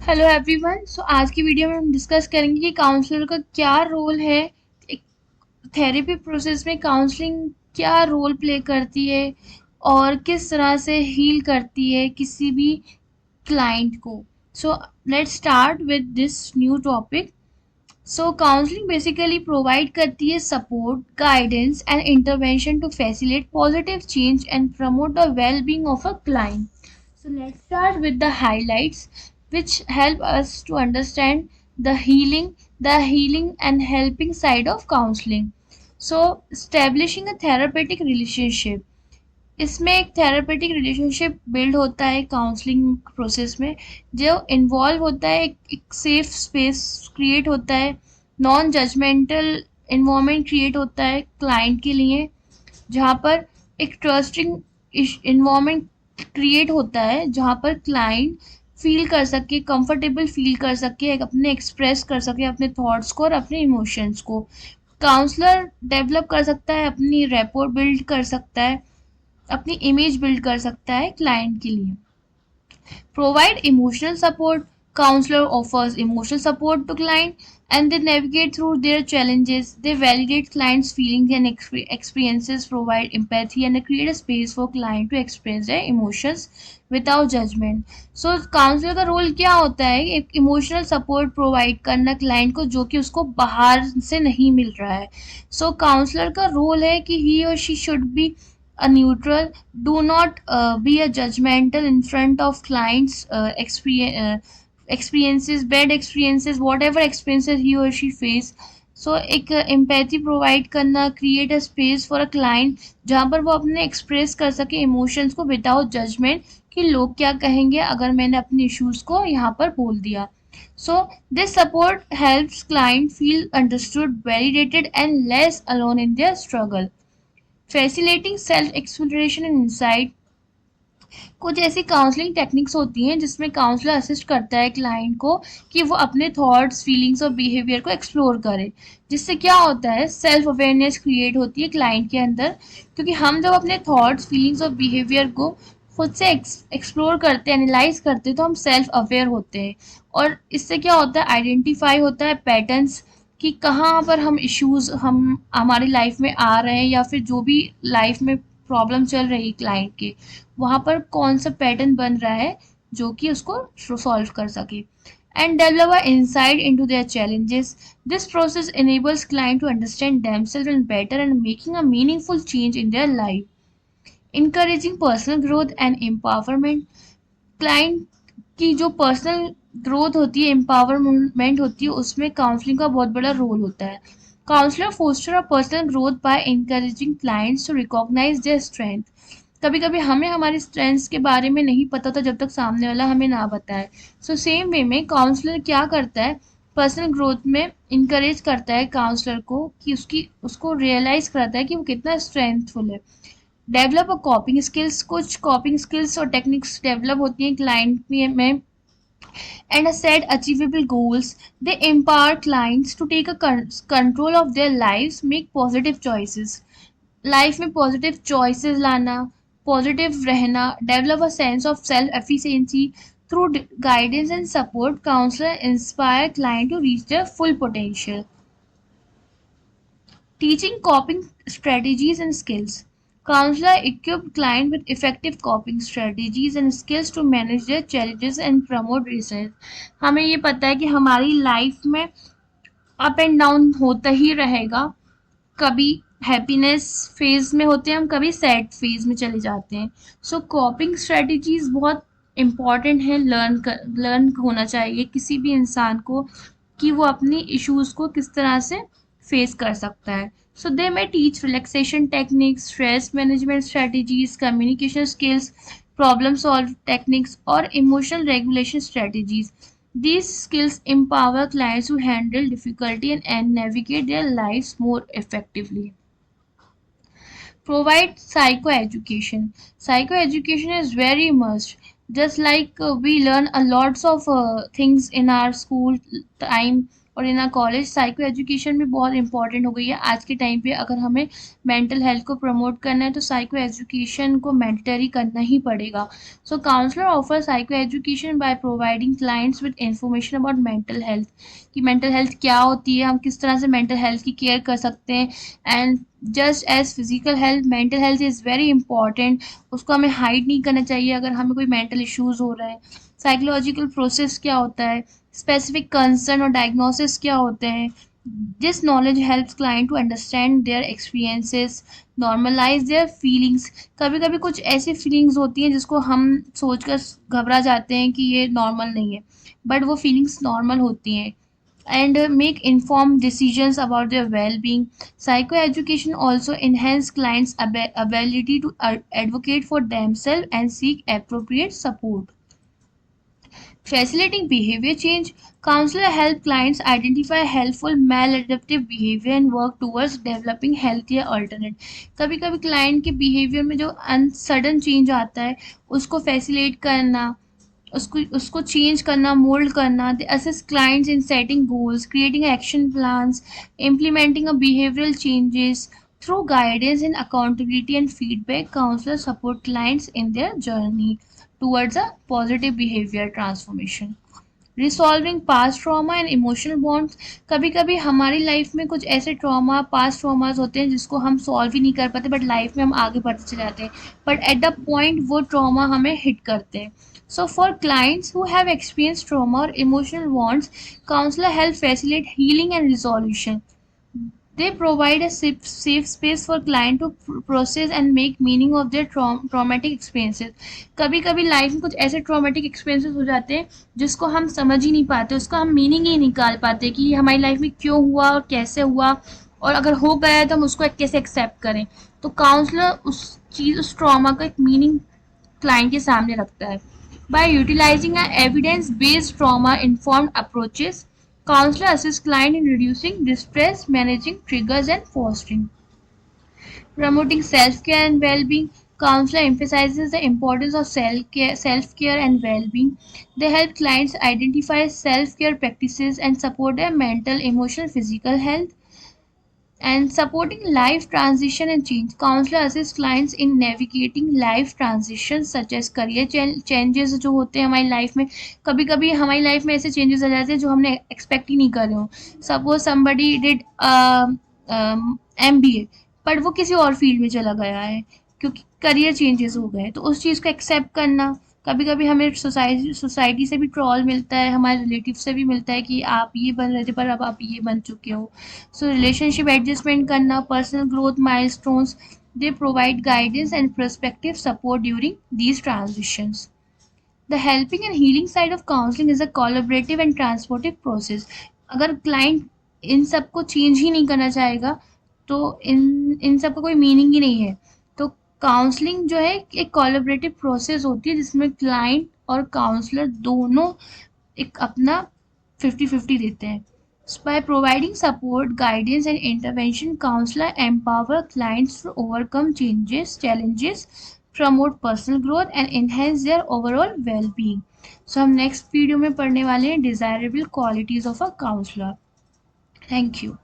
Hello everyone. आज की video में हम डिस्कस करेंगे कि काउंसलर का क्या रोल है। एक थेरेपी प्रोसेस में काउंसलिंग क्या रोल प्ले करती है और किस तरह से हील करती है किसी भी क्लाइंट को। So let's start with this new topic. Counselling basically provide करती है support, guidance and intervention to facilitate positive change and promote the well being of a client. So let's start with the highlights which help us to understand the healing and helping side of counseling. So establishing a therapeutic relationship. इसमें एक therapeutic relationship build होता है counselling process में, जो involve होता है एक safe space create होता है, नॉन जजमेंटल इन्वायरमेंट क्रिएट होता है क्लाइंट के लिए, जहाँ पर एक ट्रस्टिंग इन्वायरमेंट क्रिएट होता है जहाँ पर क्लाइंट फील कर सके, कंफर्टेबल फील कर सके, अपने एक्सप्रेस कर सके अपने थॉट्स को और अपने इमोशंस को। काउंसलर डेवलप कर सकता है, अपनी रैपोर्ट बिल्ड कर सकता है, अपनी इमेज बिल्ड कर सकता है क्लाइंट के लिए। Provide emotional support. Counselor offers emotional support to client and they navigate through their challenges. They validate clients' feelings and experiences, provide empathy and create a space for client to express their emotions without judgment. Counsellor का role क्या होता है? एक emotional support provide करना client को जो कि उसको बाहर से नहीं मिल रहा है। काउंसलर का रोल है कि ही और she should be a neutral, do not be a judgmental in front of clients experiences, bad experiences, whatever experiences he or she face. एक एम्पैथी प्रोवाइड करना, create a space for a client जहाँ पर वो अपने express कर सके emotions को without judgement कि लोग क्या कहेंगे अगर मैंने अपने इश्यूज को यहाँ पर बोल दिया. This support helps client feel understood, validated and less alone in their struggle. Facilitating self exploration and insight. कुछ ऐसी काउंसलिंग टेक्निक्स होती हैं जिसमें काउंसलर असिस्ट करता है क्लाइंट को कि वो अपने थॉट्स, फीलिंग्स और बिहेवियर को एक्सप्लोर करे, जिससे क्या होता है सेल्फ अवेयरनेस क्रिएट होती है क्लाइंट के अंदर. क्योंकि हम जब अपने थॉट्स, फीलिंग्स और बिहेवियर को खुद से एक्सप्लोर करते हैं, एनालाइज करते हैं, तो हम सेल्फ अवेयर होते हैं और इससे क्या होता है आइडेंटिफाई होता है पैटर्न्स कि कहाँ पर हम इश्यूज हम हमारी लाइफ में आ रहे हैं या फिर जो भी लाइफ में प्रॉब्लम चल रही है क्लाइंट के, वहाँ पर कौन सा पैटर्न बन रहा है जो कि उसको सॉल्व कर सके. And develop an insight into their challenges. This process enables client to understand themselves and better and making a meaningful change in their life. Encouraging personal growth and empowerment. Client की जो personal growth होती है, empowerment होती है, उसमें counselling का बहुत बड़ा रोल होता है. Counsellor foster a personal growth by encouraging clients to recognise their strength. कभी कभी हमें हमारी स्ट्रेंथ्स के बारे में नहीं पता था जब तक सामने वाला हमें ना बताए. सेम वे में काउंसलर क्या करता है, पर्सनल ग्रोथ में इंकरेज करता है काउंसलर को कि उसको रियलाइज कराता है कि वो कितना स्ट्रेंथफुल है. Develop a coping skills. कुछ कॉपिंग स्किल्स और टेक्निक्स डेवलप होती हैं क्लाइंट में. And set achievable goals. They empower clients to take a control of their lives, make positive choices. Life में पॉजिटिव चॉइसेस लाना, पॉजिटिव रहना, develop a sense of self efficiency. Through guidance and support counsellor inspire client to reach their full potential. Teaching coping strategies and skills. Counselor equip client with effective coping strategies and skills to manage their challenges and promote resilience. हमें ये पता है कि हमारी life में up and down होता ही रहेगा. कभी हैप्पीनेस फेज में होते हैं हम, कभी सैड फेज में चले जाते हैं. कॉपिंग स्ट्रेटजीज बहुत इम्पॉर्टेंट है, लर्न होना चाहिए किसी भी इंसान को कि वो अपनी इश्यूज को किस तरह से फेस कर सकता है. They may teach relaxation techniques, stress management strategies, communication skills, problem solve techniques और emotional regulation strategies. These skills empower clients to handle difficulty and navigate their lives more effectively. Provide psychoeducation. Psychoeducation is very must. Just like we learn a lots of things in our school time, और in college psycho education भी बहुत important हो गई है आज के time पे। अगर हमें मेंटल हेल्थ को प्रमोट करना है तो साइको एजुकेशन को मैंडेटरी करना ही पड़ेगा। So counsellor offer psycho education by providing clients with information about mental health, कि मेंटल हेल्थ क्या होती है, हम किस तरह से मेंटल हेल्थ की केयर कर सकते हैं। And just as physical health, mental health is very important, उसको हमें हाइड नहीं करना चाहिए अगर हमें कोई मेंटल इश्यूज हो रहा है। साइकोलॉजिकल प्रोसेस क्या होता है, स्पेसिफिक कंसर्न और डायग्नोसिस क्या होते हैं। This knowledge helps client to understand their experiences, normalise their feelings. कभी कभी कुछ ऐसी फीलिंग्स होती हैं जिसको हम सोचकर घबरा जाते हैं कि ये नॉर्मल नहीं है, बट वो फीलिंग्स नॉर्मल होती हैं। And make informed decisions about their well-being. Psychoeducation also enhance clients' ability to advocate for themselves and seek appropriate support. Facilitating behavior change, counselor help clients identify helpful maladaptive behavior and work towards developing healthier alternate. कभी कभी client के behaviour में जो sudden change आता है उसको facilitate करना, उसको चेंज करना, मोल्ड करना। They assist clients in setting goals, creating action plans, implementing a behavioural changes. Through guidance and accountability and feedback, counsellor support clients in their journey towards a positive behavior transformation. Resolving past trauma and emotional bonds, कभी कभी हमारी life में कुछ ऐसे trauma, past traumas होते हैं जिसको हम सॉल्व ही नहीं कर पाते, बट लाइफ में हम आगे बढ़ते चले जाते हैं, बट एट द पॉइंट वो ट्रॉमा हमें हिट करते हैं। So for clients who have experience trauma और emotional bonds, counsellor help facilitate healing and resolution. They provide a safe space for client to process and make meaning of their traumatic experiences. कभी कभी life में कुछ ऐसे traumatic experiences हो जाते हैं जिसको हम समझ ही नहीं पाते, उसका हम मीनिंग ही निकाल पाते कि ये हमारी लाइफ में क्यों हुआ और कैसे हुआ, और अगर हो गया है तो हम उसको कैसे एक्सेप्ट करें। तो काउंसलर उस ट्रॉमा का एक मीनिंग क्लाइंट के सामने रखता है। By utilizing a evidence-based trauma-informed approaches, counselor assists client in reducing distress, managing triggers, and fostering. Promoting self-care and well-being, counselor emphasizes the importance of self-care and well-being. They help clients identify self-care practices and support their mental, emotional, physical health. And supporting life transition and change, counselor assists clients in navigating life transitions such as career changes जो होते हैं हमारी life में। कभी कभी हमारी life में ऐसे चेंजेस आ जाते हैं जो हमने एक्सपेक्ट ही नहीं कर रहे हो। Suppose somebody did MBA, but वो किसी और फील्ड में चला गया है क्योंकि करियर चेंजेस हो गए, तो उस चीज़ को एक्सेप्ट करना। कभी कभी हमें सोसाइटी से भी ट्रॉल मिलता है, हमारे रिलेटिव से भी मिलता है कि आप ये बन रहे थे पर अब आप ये बन चुके हो। सो रिलेशनशिप एडजस्टमेंट करना, personal growth milestones, they provide guidance and perspective support during these transitions. The helping and healing side of counseling is a collaborative and transportive process. अगर क्लाइंट इन सब को चेंज ही नहीं करना चाहेगा तो इन सब का कोई मीनिंग ही नहीं है। तो काउंसलिंग जो है एक कोलैबोरेटिव प्रोसेस होती है जिसमें क्लाइंट और काउंसलर दोनों एक अपना 50-50 देते हैं। By providing support, guidance, and intervention, counselor empower clients to overcome challenges, promote personal growth, and enhance their overall well-being. So हम next वीडियो में पढ़ने वाले हैं desirable qualities of a counselor. Thank you.